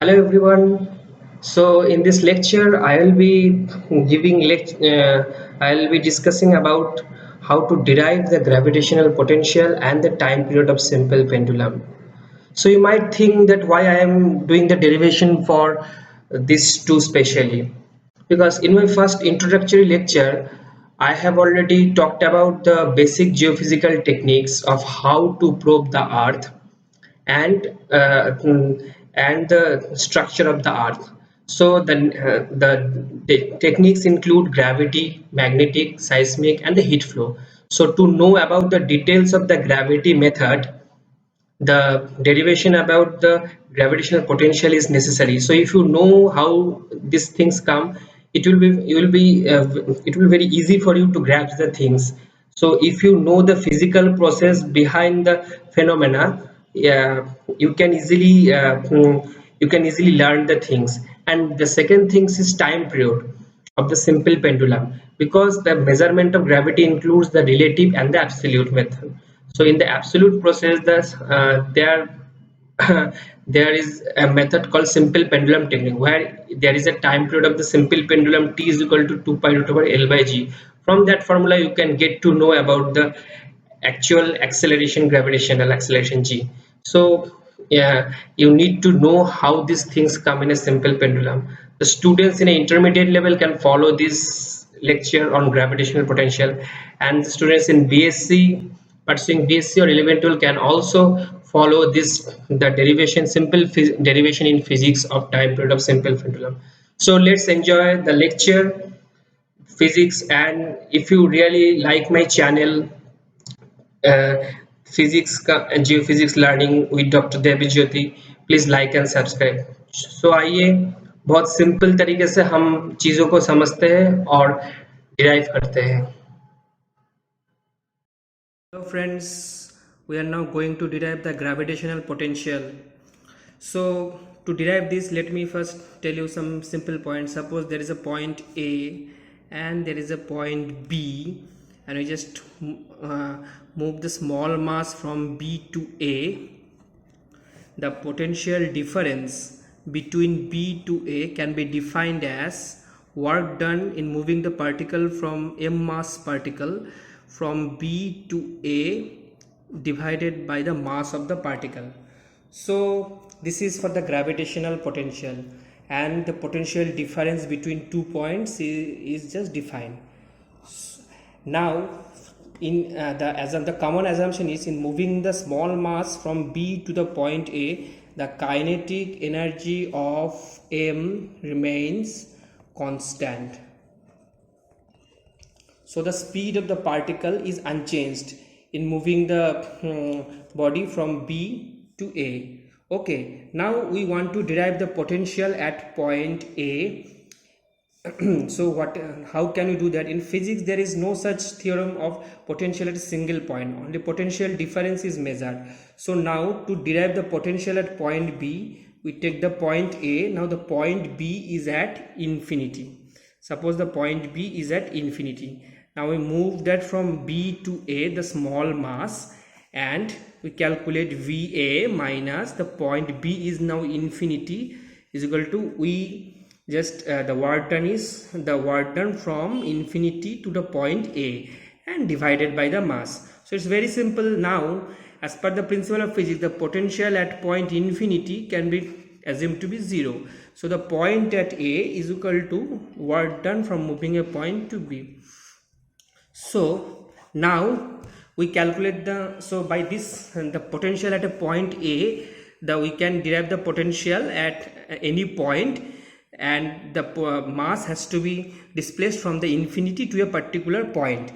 Hello everyone. So in this lecture, I'll be discussing about how to derive the gravitational potential and the time period of simple pendulum. So you might think that why I am doing the derivation for this too specially, because in my first introductory lecture, I have already talked about the basic geophysical techniques of how to probe the earth and the structure of the earth. So the techniques include gravity, magnetic, seismic, and the heat flow. So to know about the details of the gravity method, the derivation about the gravitational potential is necessary. So if you know how these things come, it will be very easy for you to grasp the things. So if you know the physical process behind the phenomena, yeah, you can easily learn the things. And the second thing is time period of the simple pendulum, because the measurement of gravity includes the relative and the absolute method. So in the absolute process, there is a method called simple pendulum technique, where there is a time period of the simple pendulum t is equal to 2 pi root over L by g. From that formula you can get to know about the actual acceleration, gravitational acceleration g. So yeah, you need to know how these things come in a simple pendulum. The students in an intermediate level can follow this lecture on gravitational potential, and the students in BSc, pursuing BSc or 11-12, can also follow this, the derivation, derivation in physics of time period of simple pendulum. So let's enjoy the lecture physics. And if you really like my channel, uh, physics and geophysics learning with doctor Devi Jyoti, please like and subscribe. So आइए बहुत simple तरीके से हम चीज़ों को समझते हैं और डिराइव करते हैं. Hello friends, we are now going to derive the gravitational potential. So to derive this, let me first tell you some simple points. Suppose there is a point A and there is a point B, and we just move the small mass from B to A. The potential difference between B to A can be defined as work done in moving the particle from m mass particle from B to A divided by the mass of the particle. So this is for the gravitational potential, and the potential difference between 2 points is just defined. Now in the common assumption is, in moving the small mass from B to the point A, the kinetic energy of m remains constant. So the speed of the particle is unchanged in moving the body from B to A. Okay, now we want to derive the potential at point A. So how can we do that? In physics there is no such theorem of potential at a single point, only potential difference is measured. So now to derive the potential at point B, we take the point A. Now the point B is at infinity. Suppose the point B is at infinity. Now we move that from B to A, the small mass, and we calculate VA minus the point B is now infinity is equal to, we just the work done from infinity to the point A and divided by the mass. So it's very simple. Now as per the principle of physics, the potential at point infinity can be assumed to be 0. So the point at A is equal to work done from moving a point to B. So now we calculate by this, the potential at a point A, we can derive the potential at any point, and the mass has to be displaced from the infinity to a particular point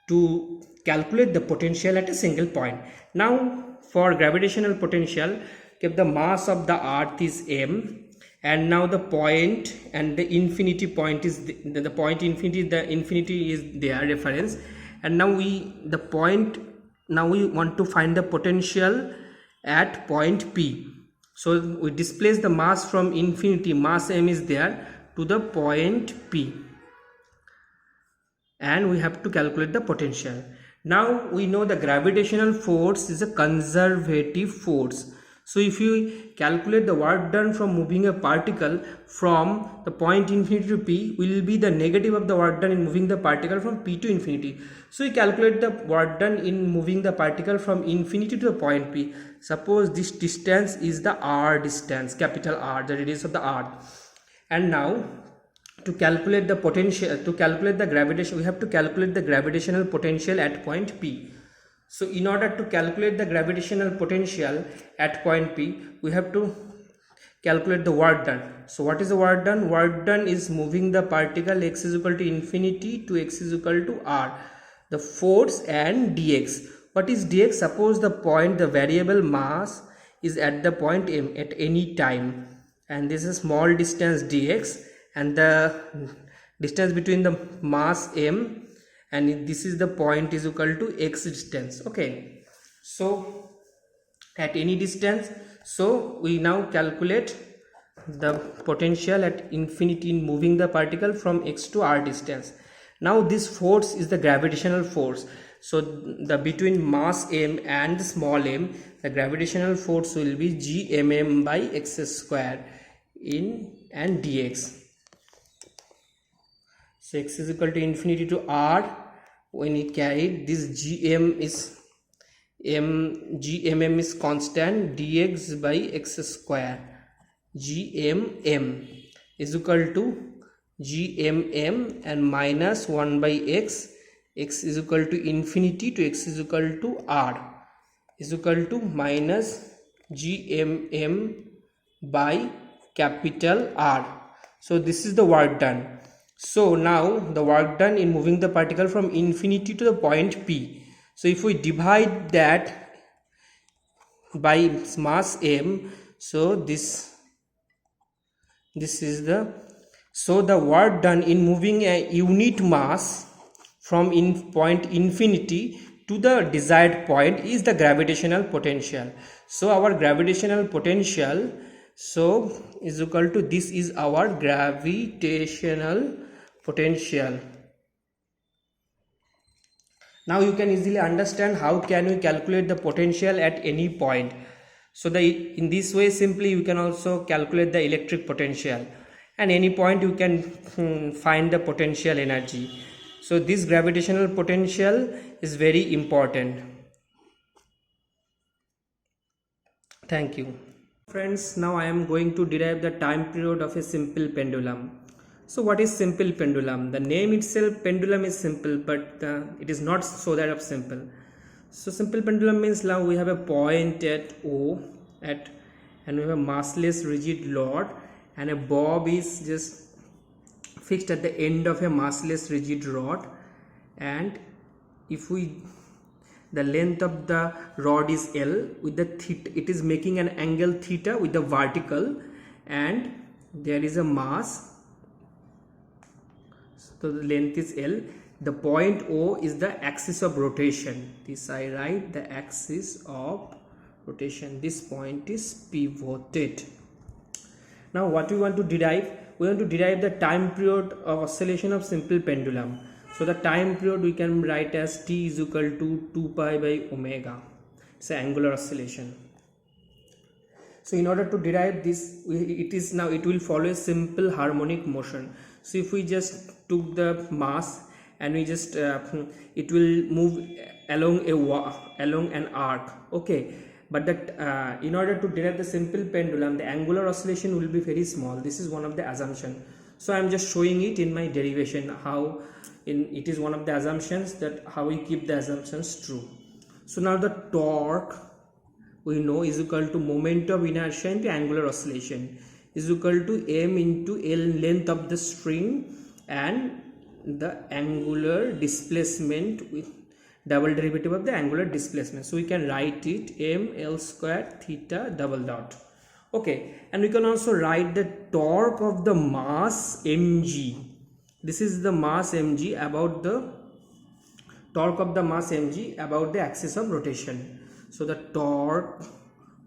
to calculate the potential at a single point. Now for gravitational potential, if the mass of the earth is m, and now the point and the infinity point is the point infinity, the infinity is their reference, and now we want to find the potential at point P. So we displace the mass from infinity, mass m is there, to the point P, and we have to calculate the potential. Now we know the gravitational force is a conservative force. So if you calculate the work done from moving a particle from the point infinity to p, will be the negative of the work done in moving the particle from p to infinity. So we calculate the work done in moving the particle from infinity to the point p. Suppose this distance is the r distance, capital R, the radius of the r. And now to calculate the potential, to calculate the gravitation, we have to calculate the gravitational potential at point p. So in order to calculate the gravitational potential at point P, we have to calculate the work done. So what is the work done? Work done is moving the particle x is equal to infinity to x is equal to r. The force and dx. What is dx? Suppose the point, the variable mass is at the point M at any time, and this is small distance dx, and the distance between the mass M and this is the point is equal to x distance. Okay, so at any distance, so we now calculate the potential at infinity in moving the particle from x to r distance. Now this force is the gravitational force. So the between mass M and small m, the gravitational force will be gmm by x square in and dx. So x is equal to infinity to r. When we carry this gmm is gmm is constant, dx by x square gmm is equal to gmm and minus 1 by x. X is equal to infinity to x is equal to r is equal to minus gmm by capital R. So this is the work done. So now the work done in moving the particle from infinity to the point P. So if we divide that by mass M, so this is the, so the work done in moving a unit mass from point infinity to the desired point is the gravitational potential. So our gravitational potential so is equal to, this is our gravitational potential. Now you can easily understand how can we calculate the potential at any point. So in this way simply you can also calculate the electric potential, and any point you can find the potential energy. So this gravitational potential is very important. Thank you. Friends, now I am going to derive the time period of a simple pendulum. So what is simple pendulum? The name itself, pendulum, is simple, but it is not so that of simple. So simple pendulum means now we have a point at O and we have a massless rigid rod, and a bob is just fixed at the end of a massless rigid rod, and if the length of the rod is L with the theta, it is making an angle theta with the vertical, and there is a mass. So the length is L. The point O is the axis of rotation. This I write the axis of rotation. This point is pivoted. Now what we want to derive? We want to derive the time period of oscillation of simple pendulum. So the time period we can write as t is equal to 2 pi by omega. It's an angular oscillation. So in order to derive this, it will follow a simple harmonic motion. So if we just took the mass and we just it will move along an arc. Okay, but that in order to derive the simple pendulum, the angular oscillation will be very small. This is one of the assumptions. So I am just showing it in my derivation how it is one of the assumptions, that how we keep the assumptions true. So now the torque we know is equal to moment of inertia into angular oscillation is equal to m into L, length of the string, and the angular displacement with double derivative of the angular displacement. So we can write it m L square theta double dot. Okay, and we can also write the torque of the mass mg. This is the mass mg about the torque of the mass mg about the axis of rotation. So the torque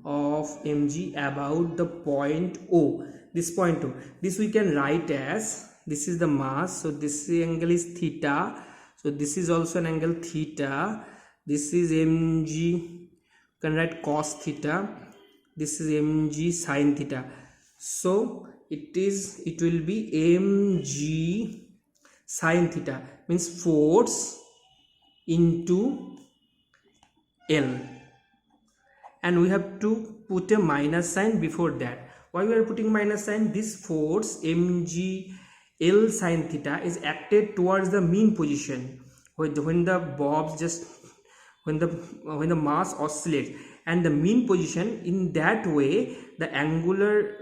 of mg about the point O, this point O, this we can write as, this is the mass, so this angle is theta, so this is also an angle theta, this is mg, you can write cos theta, this is mg sine theta. So it will be mg sine theta, means force into L, and we have to put a minus sign before that. Why we are putting minus sign? This force mg L sine theta is acted towards the mean position when the bobs just when the mass oscillates, and the mean position, in that way the angular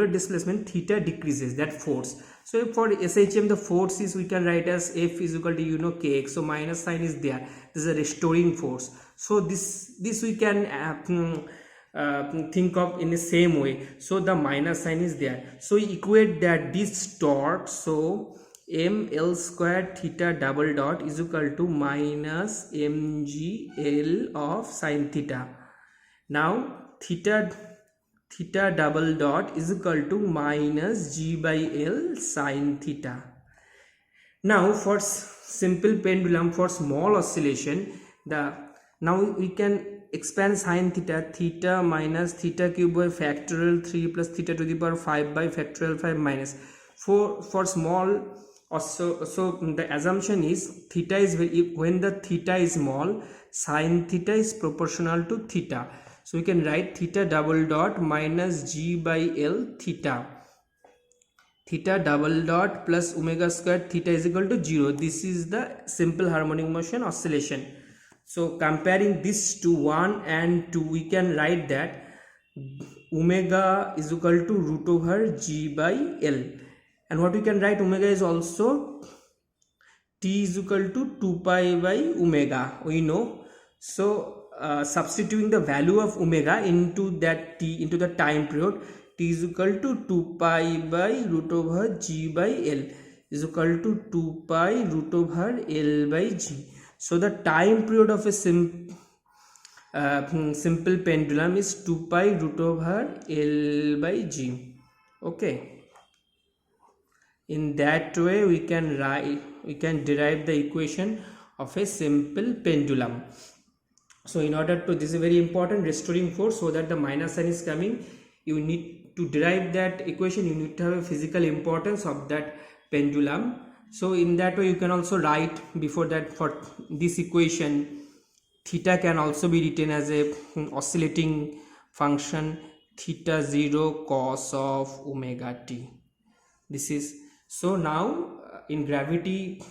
displacement theta decreases that force. So for SHM the force is, we can write as F is equal to kx, so minus sign is there. This is a restoring force. So this we can think of in the same way. So the minus sign is there, so we equate that this torque. So ml square theta double dot is equal to minus mgl of sine theta. Now theta double dot is equal to minus g by l sine theta. Now for simple pendulum, for small oscillation, now we can expand sine theta minus theta cube by factorial 3 plus theta to the power 5 by factorial 5 minus. For small also, so the assumption is theta is when the theta is small, sine theta is proportional to theta. So we can write theta double dot minus g by l theta double dot plus omega square theta is equal to 0. This is the simple harmonic motion oscillation. So comparing this to 1 and 2, we can write that omega is equal to root over g by l, and what we can write, omega is also t is equal to 2 pi by omega, we know. So substituting the value of omega into that t, into the time period, t is equal to 2 pi by root over g by l is equal to 2 pi root over l by g. So the time period of a simple pendulum is 2 pi root over l by g. Okay, in that way we can derive the equation of a simple pendulum. So in order to, this is very important, restoring force, so that the minus sign is coming, you need to derive that equation, you need to have a physical importance of that pendulum. So in that way you can also write before that, for this equation theta can also be written as a oscillating function, theta 0 cos of omega t. This is, so now in gravity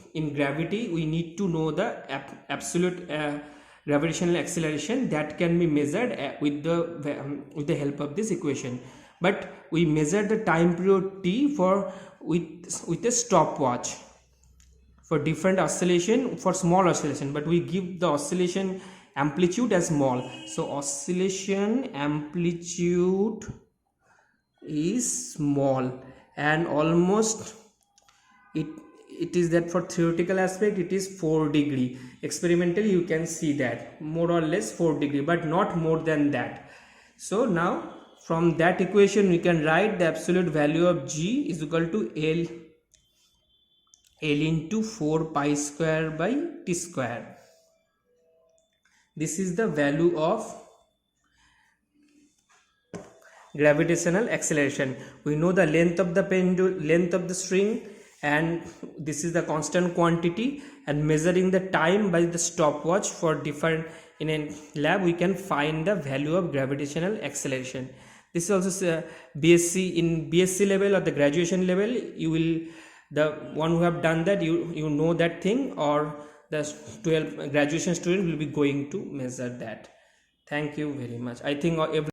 we need to know the absolute gravitational acceleration that can be measured with the help of this equation. But we measure the time period t with a stopwatch for different oscillation, for small oscillation, but we give the oscillation amplitude as small. So oscillation amplitude is small, and almost it is that for theoretical aspect it is 4 degree. Experimentally you can see that more or less 4 degree, but not more than that. So now from that equation we can write the absolute value of g is equal to l into 4 pi square by t square. This is the value of gravitational acceleration. We know the length of the length of the string, and this is the constant quantity, and measuring the time by the stopwatch for different, in a lab we can find the value of gravitational acceleration. This is also BSc, in BSc level or the graduation level, you will, the one who have done that, you know that thing, or the 12 graduation student will be going to measure that. Thank you very much. I think every